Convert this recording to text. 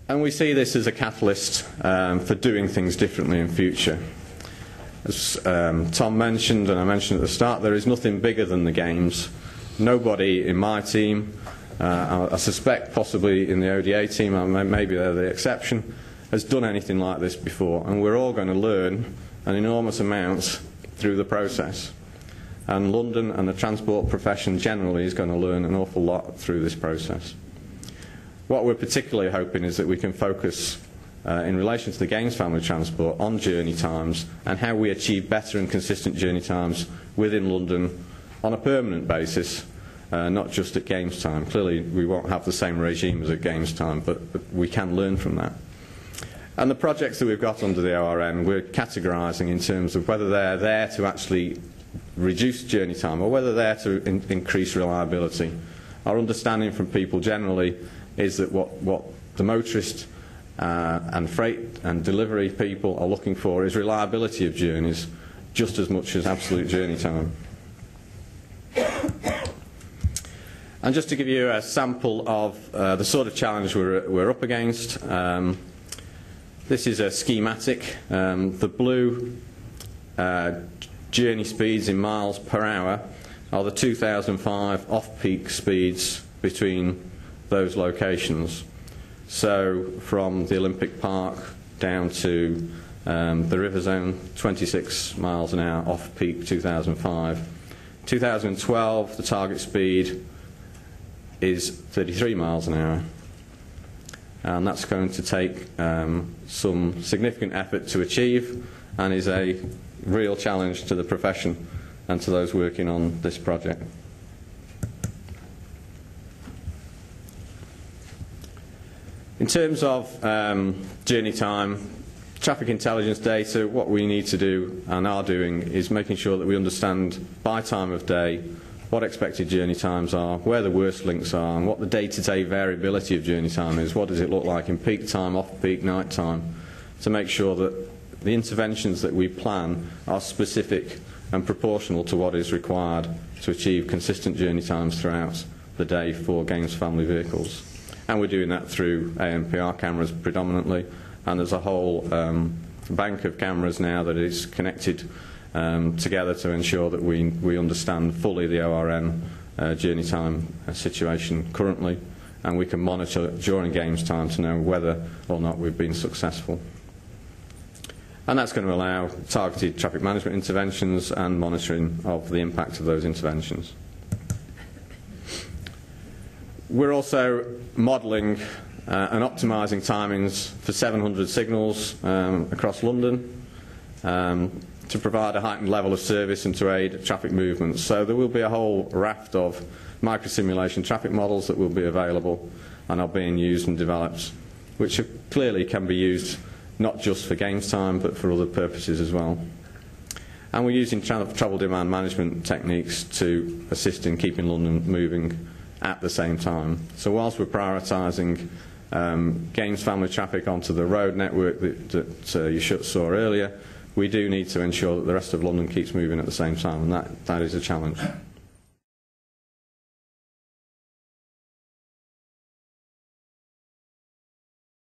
And we see this as a catalyst for doing things differently in future. As Tom mentioned, and I mentioned at the start, there is nothing bigger than the Games. Nobody in my team, I suspect possibly in the ODA team, maybe they're the exception, has done anything like this before. And we're all going to learn an enormous amount through the process. And London and the transport profession generally is going to learn an awful lot through this process. What we're particularly hoping is that we can focus in relation to the Games family transport on journey times and how we achieve better and consistent journey times within London on a permanent basis, not just at Games time. Clearly we won't have the same regime as at Games time, but we can learn from that. And the projects that we've got under the ORN, we're categorising in terms of whether they're there to actually reduce journey time or whether they're to increase reliability. Our understanding from people generally is that what the motorist and freight and delivery people are looking for is reliability of journeys just as much as absolute journey time. And just to give you a sample of the sort of challenge we're up against, this is a schematic. The blue journey speeds in miles per hour are the 2005 off-peak speeds between those locations. So from the Olympic Park down to the River Zone, 26 miles an hour off-peak 2005. 2012, the target speed is 33 miles an hour. And that's going to take some significant effort to achieve and is a real challenge to the profession and to those working on this project. In terms of journey time, traffic intelligence data, what we need to do and are doing is making sure that we understand by time of day what expected journey times are, where the worst links are, and what the day-to-day variability of journey time is. What does it look like in peak time, off-peak, night time, to make sure that the interventions that we plan are specific and proportional to what is required to achieve consistent journey times throughout the day for Games family vehicles. And we're doing that through ANPR cameras predominantly, and there's a whole bank of cameras now that is connected together to ensure that we understand fully the ORN journey time situation currently, and we can monitor during Games time to know whether or not we've been successful. And that's going to allow targeted traffic management interventions and monitoring of the impact of those interventions. We're also modelling and optimising timings for 700 signals across London to provide a heightened level of service and to aid traffic movements. So there will be a whole raft of micro-simulation traffic models that will be available and are being used and developed, which clearly can be used not just for Games time but for other purposes as well. And we're using travel demand management techniques to assist in keeping London moving at the same time. So whilst we're prioritising Games family traffic onto the road network that you saw earlier, we do need to ensure that the rest of London keeps moving at the same time, and that is a challenge.